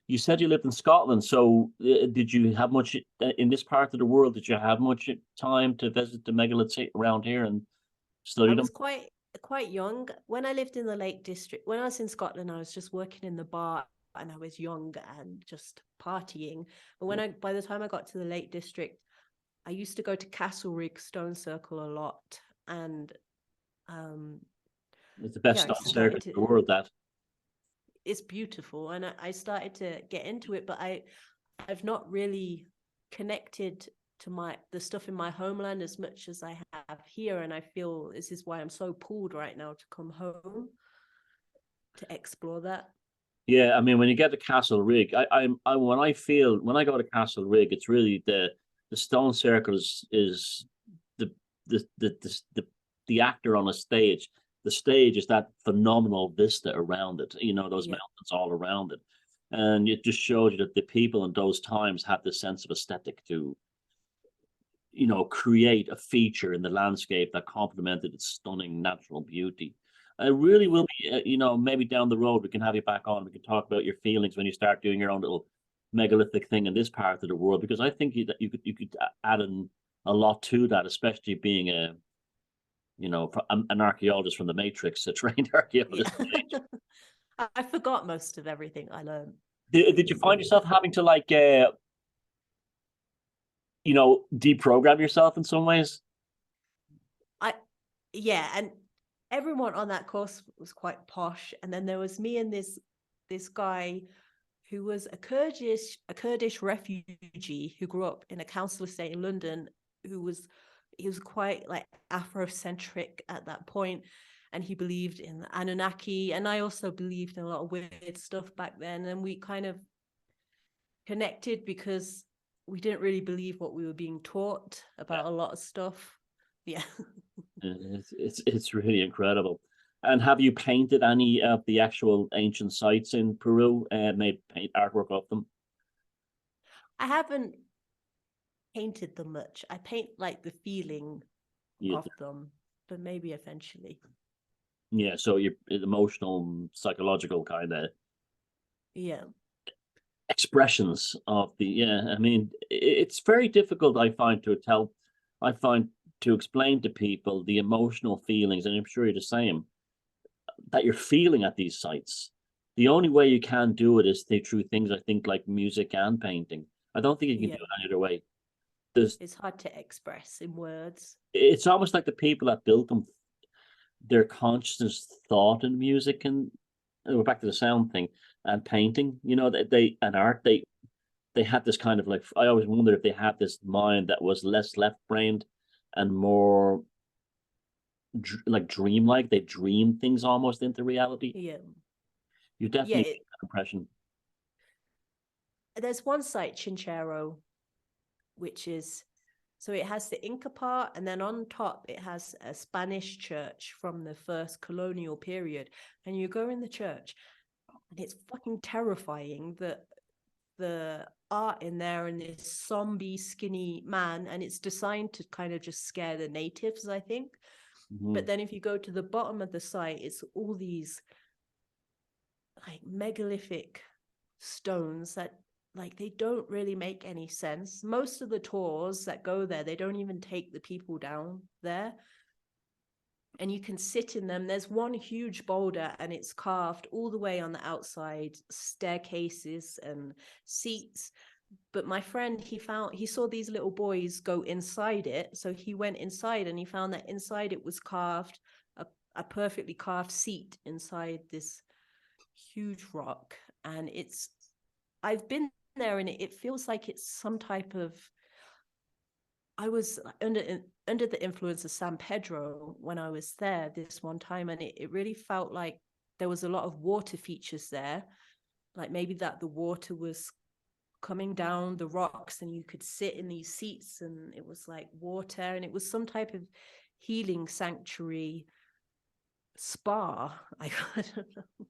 you said you lived in Scotland. So did you have much in this part of the world? Did you have much time to visit the megaliths around here and study I them? was quite young when I lived in the Lake District. When I was in Scotland, I was just working in the bar, and I was young and just partying. But by the time I got to the Lake District, I used to go to Castlereagh Stone Circle a lot, and it's the best stone circuit in the world. It's beautiful, and I started to get into it, but I've not really connected to the stuff in my homeland as much as I have here, and I feel this is why I'm so pulled right now to come home to explore that. Yeah, I mean, when you get to Castle Rig, when I go to Castle Rig, it's really the stone circle is the the actor on a stage. The stage is that phenomenal vista around it, those mountains all around it. And it just shows you that the people in those times had this sense of aesthetic to, create a feature in the landscape that complemented its stunning natural beauty. It really will be, maybe down the road we can have you back on. We can talk about your feelings when you start doing your own little megalithic thing in this part of the world, because I think you could add in a lot to that, especially being an archaeologist from the Matrix, a trained archaeologist. Yeah. I forgot most of everything I learned. Did you find yourself having to deprogram yourself in some ways? Yeah, and everyone on that course was quite posh, and then there was me and this guy who was a Kurdish refugee who grew up in a council estate in London, he was quite like Afrocentric at that point, and he believed in the Anunnaki, and I also believed in a lot of weird stuff back then, and we kind of connected because we didn't really believe what we were being taught about a lot of stuff. Yeah. It's really incredible. And have you painted any of the actual ancient sites in Peru and made paint artwork of them? I haven't painted them much. I paint like the feeling of them, but maybe eventually. Yeah, so you're emotional, psychological kind of expressions of I mean, it's very difficult, I find to explain to people the emotional feelings, and I'm sure you're the same, that you're feeling at these sites. The only way you can do it is through things, I think, like music and painting. I don't think you can do it any other way. It's hard to express in words. It's almost like the people that built them, their consciousness thought in music, and we're back to the sound thing, and painting, they and art, they had this kind of I always wonder if they had this mind that was less left-brained and more dreamlike. They dream things almost into reality. Yeah. You definitely get that impression. There's one site, Chinchero, which is, so it has the Inca part, and then on top it has a Spanish church from the first colonial period. And you go in the church, and it's fucking terrifying that the art in there and this zombie skinny man, and it's designed to kind of just scare the natives, I think. But then if you go to the bottom of the site, it's all these like megalithic stones that they don't really make any sense. Most of the tours that go there, they don't even take the people down there, and you can sit in them. There's one huge boulder, and it's carved all the way on the outside, staircases and seats. But my friend, he saw these little boys go inside it, so he went inside, and he found that inside it was carved a perfectly carved seat inside this huge rock. And I've been there, and it feels like it's some type of, I was under the influence of San Pedro when I was there this one time, and it really felt like there was a lot of water features there, like maybe that the water was coming down the rocks and you could sit in these seats and it was like water, and it was some type of healing sanctuary spa. I don't know.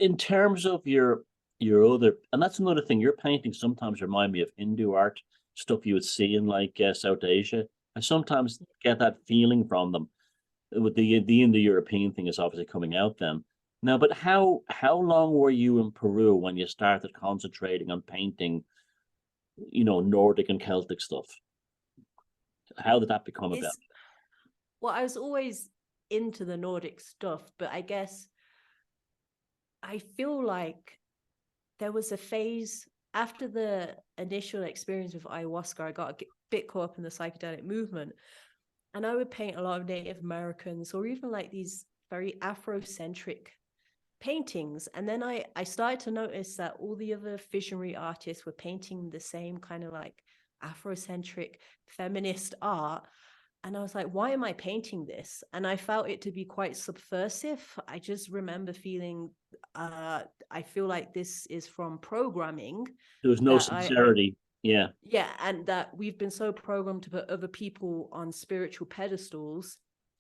In terms of your other, and that's another thing, your paintings sometimes remind me of Hindu art, stuff you would see in South Asia. I sometimes get that feeling from them. With the Indo-European thing is obviously coming out then. Now, but how long were you in Peru when you started concentrating on painting, Nordic and Celtic stuff? How did that become about? Well, I was always into the Nordic stuff, but I guess I feel like there was a phase after the initial experience with ayahuasca. I got a bit caught up in the psychedelic movement, and I would paint a lot of Native Americans, or even like these very Afrocentric paintings. And then I started to notice that all the other visionary artists were painting the same kind of like Afrocentric feminist art. And I was like, why am I painting this? And I felt it to be quite subversive. I just remember feeling, I feel like this is from programming. There was no sincerity. Yeah. Yeah. And that we've been so programmed to put other people on spiritual pedestals,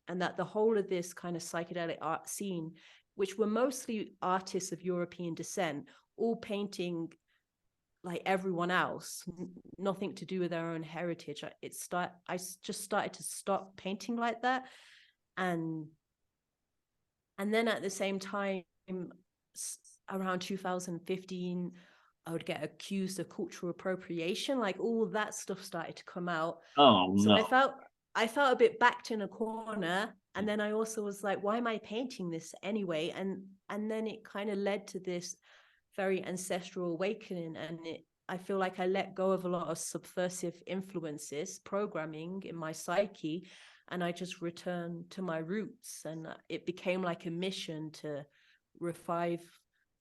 and that the whole of this kind of psychedelic art scene, which were mostly artists of European descent, all painting like everyone else, nothing to do with their own heritage. I just started to stop painting like that, and then at the same time, around 2015, I would get accused of cultural appropriation. Like all that stuff started to come out. Oh So no. I felt a bit backed in a corner, and then I also was like, why am I painting this anyway? And then it kind of led to this very ancestral awakening, and I feel like I let go of a lot of subversive influences, programming in my psyche, and I just returned to my roots. And it became like a mission to revive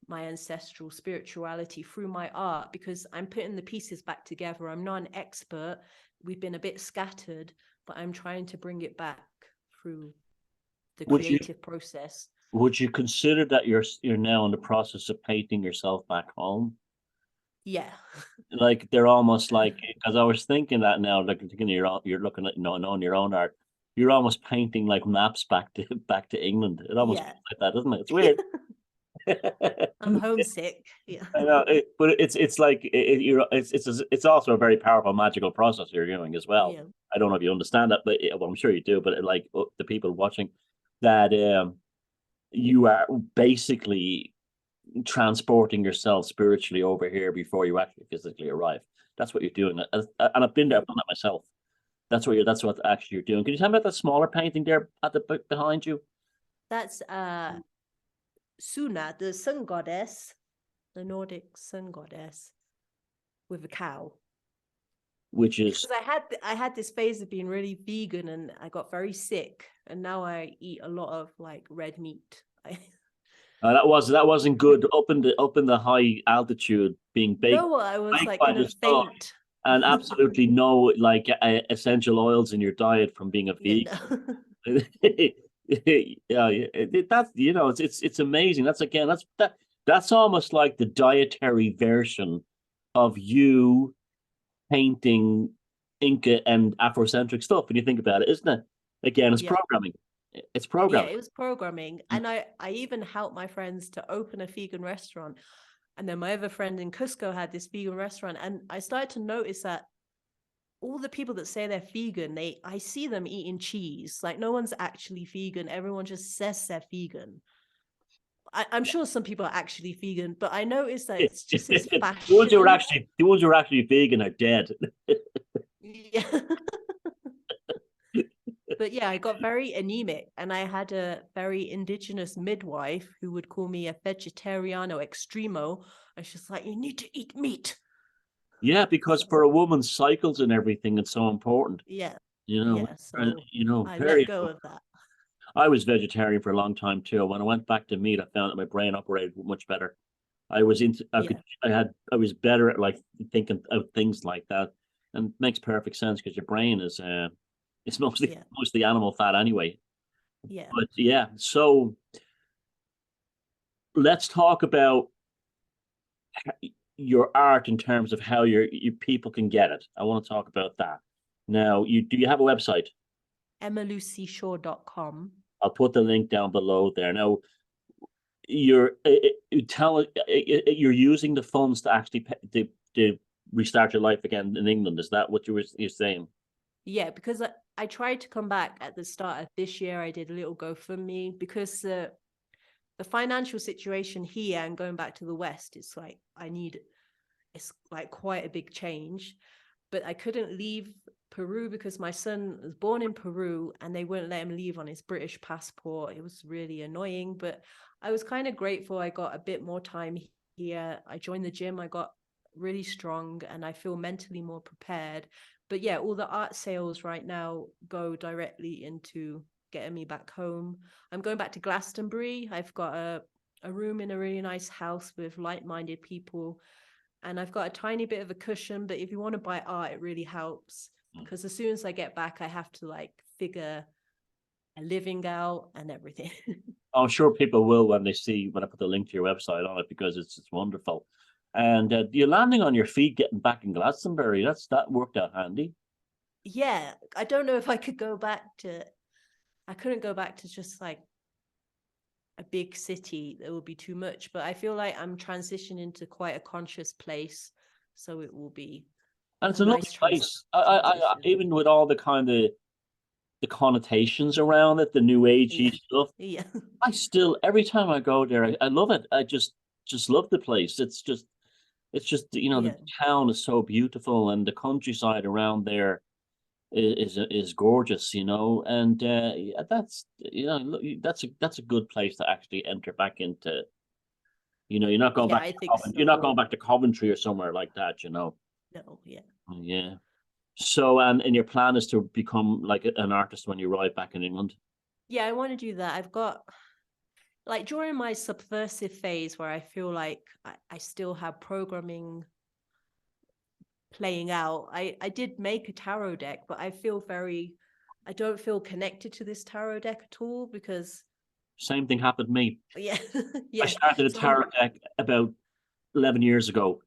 my ancestral spirituality through my art, because I'm putting the pieces back together. I'm not an expert. We've been a bit scattered, but I'm trying to bring it back through the creative process. Would you consider that you're now in the process of painting yourself back home? Yeah. Like they're almost like, because I was thinking that now, like you're looking at on your own art, you're almost painting like maps back to England. It almost Yeah. feels like that, doesn't it? It's weird. I'm homesick. Yeah. I know, but it's like it's also a very powerful magical process you're doing as well. Yeah. I don't know if you understand that, but well, I'm sure you do. But like the people watching, that you are basically transporting yourself spiritually over here before you actually physically arrive. That's what you're doing, and I've been there, I've done that myself. That's what actually you're doing. Can you tell me about that smaller painting there at the behind you? That's Suna, the sun goddess, the Nordic sun goddess with a cow. Which is Because I had this phase of being really vegan, and I got very sick, and now I eat a lot of like red meat. that wasn't good up in the high altitude being No, I was baked like by gonna the sun, faint. and absolutely no like essential oils in your diet from being a Yeah, vegan. no. Yeah, that's it's amazing. That's again that's almost like the dietary version of you painting Inca and Afrocentric stuff when you think about it, isn't it? Again, it's Yeah. programming. It's Yeah, programming. it was programming. And I even helped my friends to open a vegan restaurant. And then my other friend in Cusco had this vegan restaurant. And I started to notice that all the people that say they're vegan, I see them eating cheese. Like no one's actually vegan. Everyone just says they're vegan. I'm sure some people are actually vegan, but I noticed that it's just this fashion. The ones who are actually vegan are dead. Yeah. But yeah, I got very anemic, and I had a very indigenous midwife who would call me a vegetariano extremo. And she's like, you need to eat meat. Yeah, because for a woman, cycles and everything, it's so important. Yeah. You know, Yeah. So I let very. go of that. I was vegetarian for a long time too. When I went back to meat, I found that my brain operated much better. I was into, Yeah. I was better at like thinking of things like that, and it makes perfect sense because your brain is, it's Yeah. mostly animal fat anyway. Yeah. But yeah, so let's talk about your art in terms of how you people can get it. I want to talk about that. Now, do you have a website? EmmaLucyShaw.com. I'll put the link down below there. Now, you're using the funds to actually to restart your life again in England. Is that what you're saying? Yeah, because I tried to come back at the start of this year. I did a little GoFundMe because the financial situation here and going back to the West, it's like it's like quite a big change. But I couldn't leave Peru because my son was born in Peru and they wouldn't let him leave on his British passport. It was really annoying, but I was kind of grateful I got a bit more time here. I joined the gym, I got really strong, and I feel mentally more prepared. But yeah, all the art sales right now go directly into getting me back home. I'm going back to Glastonbury. I've got a room in a really nice house with like-minded people. And I've got a tiny bit of a cushion, but if you want to buy art, it really helps, because as soon as I get back, I have to like figure a living out and everything. I'm sure people will when they see when I put the link to your website on it, because it's wonderful. And you're landing on your feet, getting back in Glastonbury. That worked out handy. Yeah, I don't know if I could go back to. I couldn't go back to just like a big city. That would be too much. But I feel like I'm transitioning to quite a conscious place, so it will be And a it's a lovely nice place. transition. Even with all the kind of the connotations around it, the new agey Yeah, stuff. yeah, I still, every time I go there, I love it. I just love the place. It's just the yeah. town is so beautiful, and the countryside around there is gorgeous, and yeah, that's a good place to actually enter back into. You're not going Yeah, back I to think You're not so. going back to Coventry or somewhere like that. No, yeah. Yeah. So, and your plan is to become like an artist when you arrive back in England. Yeah, I want to do that. I've got like during my subversive phase where I feel like I still have programming playing out. I did make a tarot deck, but I don't feel connected to this tarot deck at all because Same thing happened to me. yeah, I yeah. started a So I'm tarot deck about 11 years ago,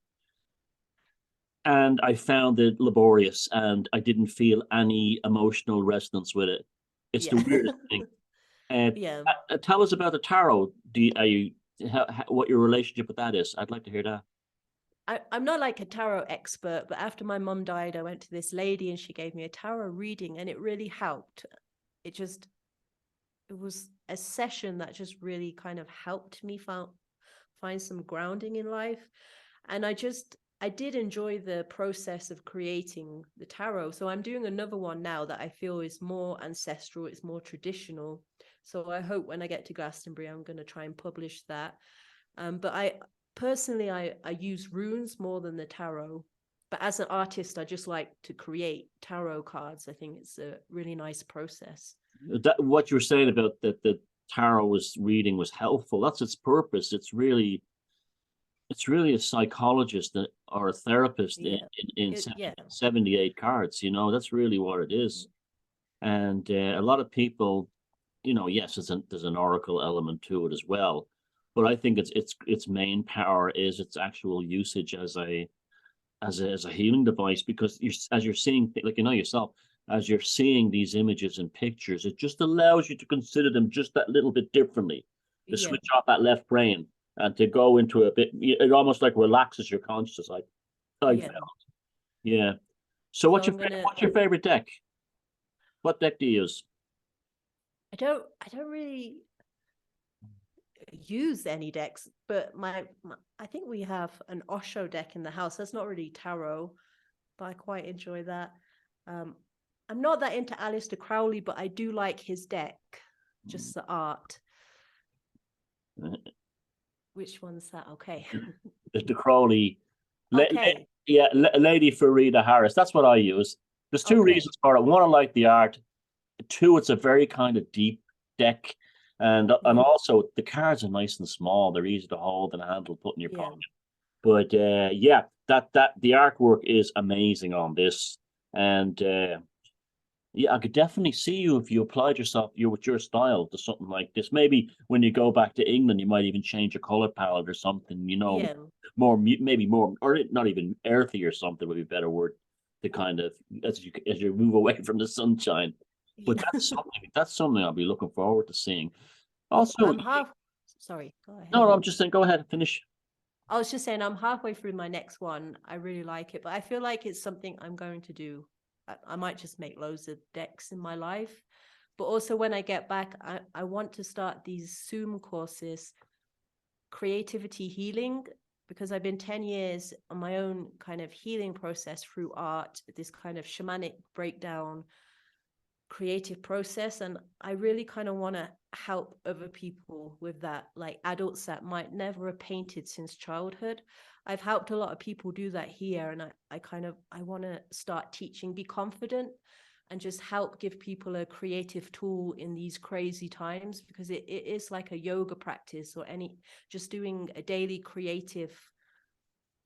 and I found it laborious, and I didn't feel any emotional resonance with it. It's the yeah. weirdest thing. Uh, Yeah. Tell us about the tarot. What your relationship with that is? I'd like to hear that. I'm not like a tarot expert, but after my mum died, I went to this lady and she gave me a tarot reading and it really helped. It just, it was a session that just really kind of helped me find some grounding in life. And I did enjoy the process of creating the tarot. So I'm doing another one now that I feel is more ancestral, it's more traditional. So I hope when I get to Glastonbury, I'm going to try and publish that. But I use runes more than the tarot. But as an artist, I just like to create tarot cards. I think it's a really nice process. What you were saying about that the tarot was reading was helpful. That's its purpose. It's really a psychologist or a therapist Yeah. in Yeah. 78 cards. That's really what it is. And a lot of people, yes, there's an oracle element to it as well, but I think its main power is its actual usage as a healing device, because as you're seeing, like yourself, as you're seeing these images and pictures, it just allows you to consider them just that little bit differently, to Yeah. switch off that left brain and to go into a bit. It almost like relaxes your consciousness. I Yeah. felt, yeah. So So I'm gonna what's your favorite deck? What deck do you use? I don't really use any decks, but my I think we have an Osho deck in the house. That's not really tarot, but I quite enjoy that. Um, I'm not that into Aleister Crowley, but I do like his deck, just the art. Which one's that? Okay. The Crowley, Okay. yeah, Lady Farida Harris. That's what I use. There's two Okay. reasons for it. One, I like the art. Two, it's a very kind of deep deck, and Yeah. also the cards are nice and small. They're easy to hold and handle, put in your Yeah. pocket. But yeah, that the artwork is amazing on this, and yeah, I could definitely see you if you applied yourself, with your style to something like this. Maybe when you go back to England, you might even change your color palette or something. Yeah. Maybe more, or not even earthy or something would be a better word to kind of as you move away from the sunshine. But Yeah. that's something I'll be looking forward to seeing. Well, Also, I'm half. Sorry. Go no, ahead. no, I'm just saying, go ahead and finish. I was just saying I'm halfway through my next one. I really like it, but I feel like it's something I'm going to do. I might just make loads of decks in my life. But also when I get back, I want to start these Zoom courses, creativity healing, because I've been 10 years on my own kind of healing process through art, this kind of shamanic breakdown creative process. And I really kind of want to help other people with that, like adults that might never have painted since childhood. I've helped a lot of people do that here, and I want to start teaching, be confident. and just help give people a creative tool in these crazy times, because it is like a yoga practice, or just doing a daily creative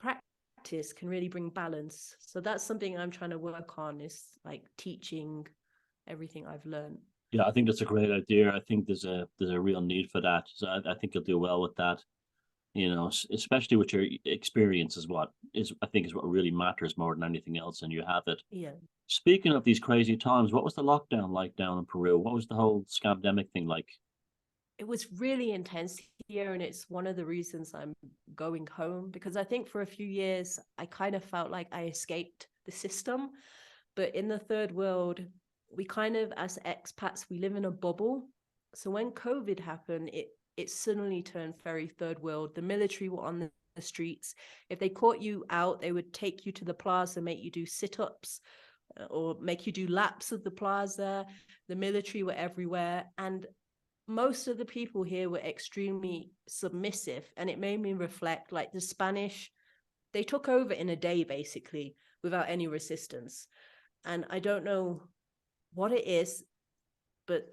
practice can really bring balance. So that's something I'm trying to work on, is like teaching everything I've learned. Yeah, I think that's a great idea. I think there's a real need for that. So I think you'll do well with that. Especially with your experience is what is, I think, is what really matters more than anything else, and you have it. Yeah. Speaking of these crazy times, what was the lockdown like down in Peru? What was the whole scamdemic thing like? It was really intense here, and it's one of the reasons I'm going home, because I think for a few years I kind of felt like I escaped the system. But in the third world, we kind of, as expats, we live in a bubble. So when COVID happened, it suddenly turned very third world. The military were on the streets. If they caught you out, they would take you to the plaza, make you do sit-ups, or make you do laps of the plaza. The military were everywhere. And most of the people here were extremely submissive. And it made me reflect, like the Spanish, they took over in a day, basically, without any resistance. And I don't know what it is, but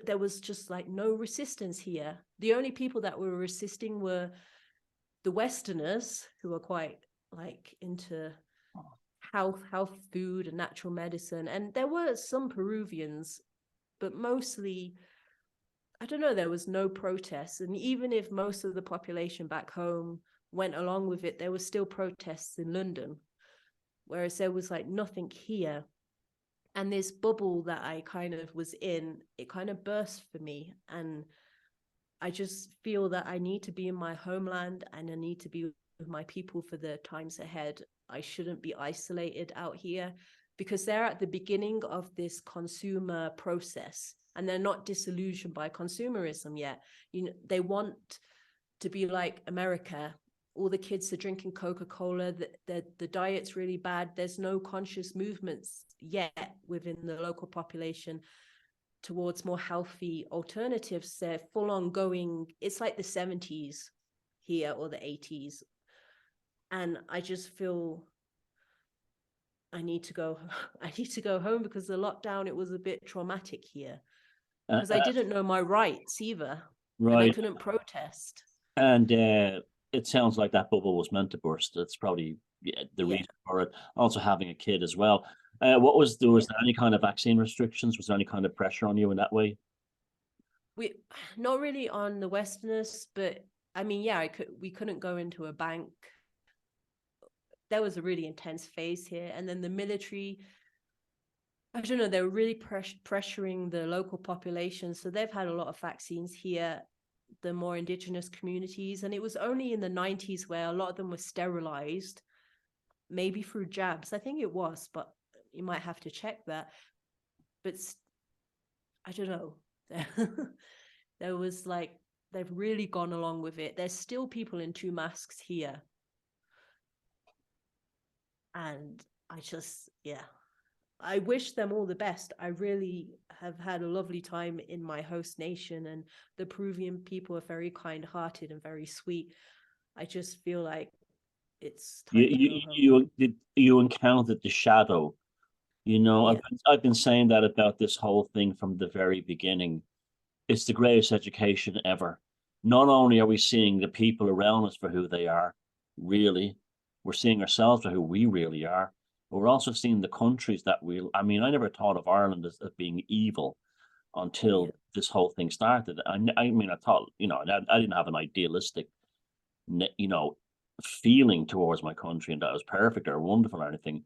there was just like no resistance here. The only people that were resisting were the Westerners, who are quite like into health food and natural medicine. And there were some Peruvians, but mostly, I don't know, there was no protests. And even if most of the population back home went along with it, there were still protests in London, whereas there was like nothing here. And this bubble that I kind of was in, it kind of burst for me. And I just feel that I need to be in my homeland, and I need to be with my people for the times ahead. I shouldn't be isolated out here, because they're at the beginning of this consumer process, and they're not disillusioned by consumerism yet. They want to be like America. All the kids are drinking Coca-Cola, the diet's really bad. There's no conscious movements yet within the local population towards more healthy alternatives. They're full on going, it's like the 70s here, or the 80s. And I just feel I need to go home, because the lockdown, it was a bit traumatic here, because I didn't know my rights either. And I Right. couldn't protest. And it sounds like that bubble was meant to burst. That's probably the Yeah. reason for it. Also having a kid as well. Was there any kind of vaccine restrictions? Was there any kind of pressure on you in that way? We not really on the Westerners, but I mean, yeah, we couldn't go into a bank. There was a really intense phase here. And then the military, I don't know, they were really pressuring the local population. So they've had a lot of vaccines here, the more indigenous communities. And it was only in the 90s where a lot of them were sterilized, maybe through jabs. I think it was, but you might have to check that. But I don't know. There was like, they've really gone along with it. There's still people in 2 masks here. And I just, yeah, I wish them all the best. I really have had a lovely time in my host nation, and the Peruvian people are very kind-hearted and very sweet. I just feel like it's time to go home. You encountered the shadow. Yeah, I've been saying that about this whole thing from the very beginning. It's the greatest education ever. Not only are we seeing the people around us for who they are, really, we're seeing ourselves for who we really are. But we're also seeing the countries that I mean, I never thought of Ireland as being evil yeah, until this whole thing started. I mean, I thought, I didn't have an idealistic, feeling towards my country and that it was perfect or wonderful or anything.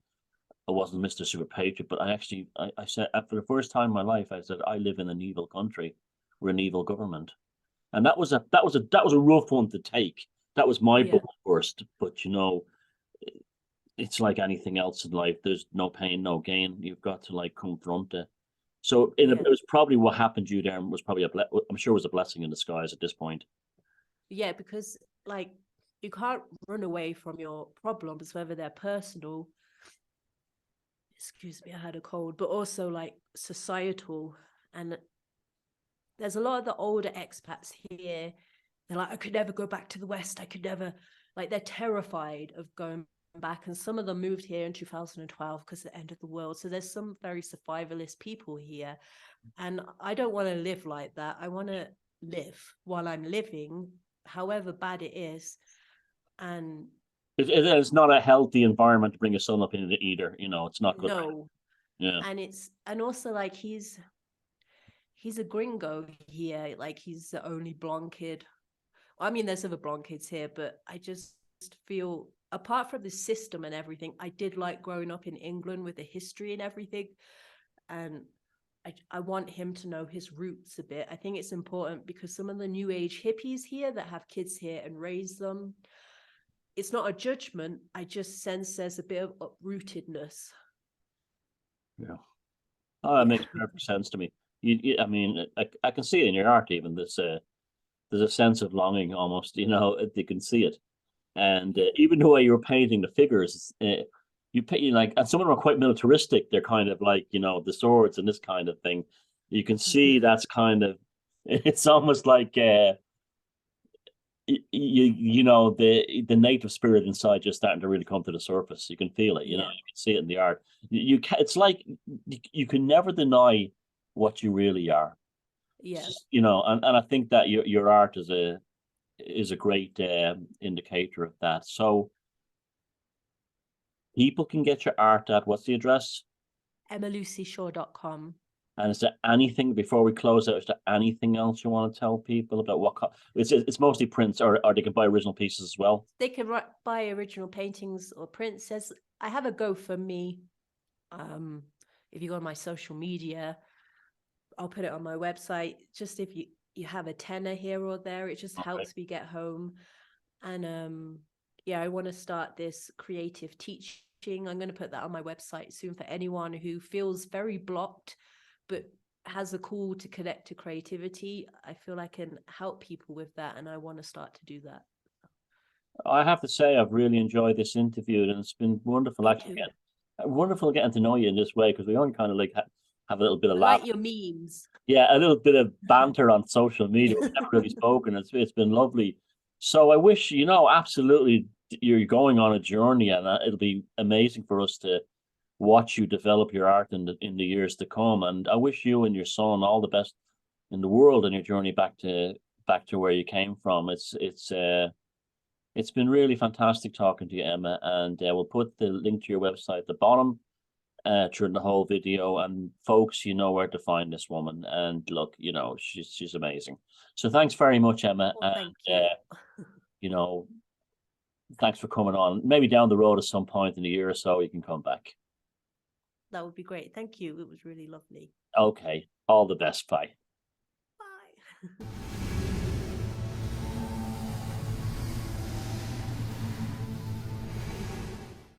I wasn't Mr. Super Patriot, but I said, for the first time in my life, I said, I live in an evil country. We're an evil government. And that was a rough one to take. That was my yeah, bubble burst. But it's like anything else in life. There's no pain, no gain. You've got to like confront it. So it yeah, was probably what happened to you there was probably I'm sure it was a blessing in disguise at this point. yeah, because like you can't run away from your problems, whether they're personal, excuse me, I had a cold, but also like societal. And there's a lot of the older expats here. They're like, I could never go back to the West. I could never, like, they're terrified of going back, and some of them moved here in 2012 because of the end of the world. So there's some very survivalist people here, and I don't want to live like that. I want to live while I'm living, however bad it is. And it's not a healthy environment to bring a son up into either. You know, it's not good. no, Yeah. and also like he's a gringo here, like he's the only blonde kid. I mean, there's other blonde kids here, but I just feel, apart from the system and everything, I did like growing up in England with the history and everything. And I want him to know his roots a bit. I think it's important because some of the new age hippies here that have kids here and raise them, it's not a judgment. I just sense there's a bit of uprootedness. Yeah. Oh, that makes perfect sense to me. I mean, I can see it in your art even. There's a sense of longing almost, you know, you can see it. And even the way you were painting the figures, you paint like, and some of them are quite militaristic. They're kind of like, you know, the swords and this kind of thing. You can see that's kind of, it's almost like you know, the native spirit inside just starting to really come to the surface. You can feel it, you know, you can see it in the art. You can, it's like you can never deny what you really are. Yeah. You know, and I think that your art is a great indicator of that. So people can get your art at, what's the address? EmmaLucyShaw.com. And is there anything before we close out? Is there anything else you want to tell people about what it's mostly prints, or they can buy original pieces as well? They can buy original paintings or prints. I have a GoFundMe. If you go on my social media, I'll put it on my website. Just if you have a tenner here or there, it just helps me get home. And yeah, I want to start this creative teaching. I'm going to put that on my website soon for anyone who feels very blocked but has a call to connect to creativity. I feel I can help people with that, and I want to start to do that. I have to say, I've really enjoyed this interview, and it's been wonderful wonderful getting to know you in this way, because we only kind of like have a little bit of laugh. Like your memes. Yeah, a little bit of banter on social media. We've never really spoken. It's been lovely. So I wish, you know, absolutely you're going on a journey, and it'll be amazing for us to watch you develop your art in the years to come. And I wish you and your son all the best in the world in your journey back to where you came from. It's been really fantastic talking to you, Emma, and we'll put the link to your website at the bottom during the whole video. And folks, you know where to find this woman. And look, you know, she's amazing. So thanks very much, Emma. Well, thank you. You know, thanks for coming on. Maybe down the road at some point in a year or so, you can come back. That would be great. Thank you. It was really lovely. Okay. All the best. Bye. Bye.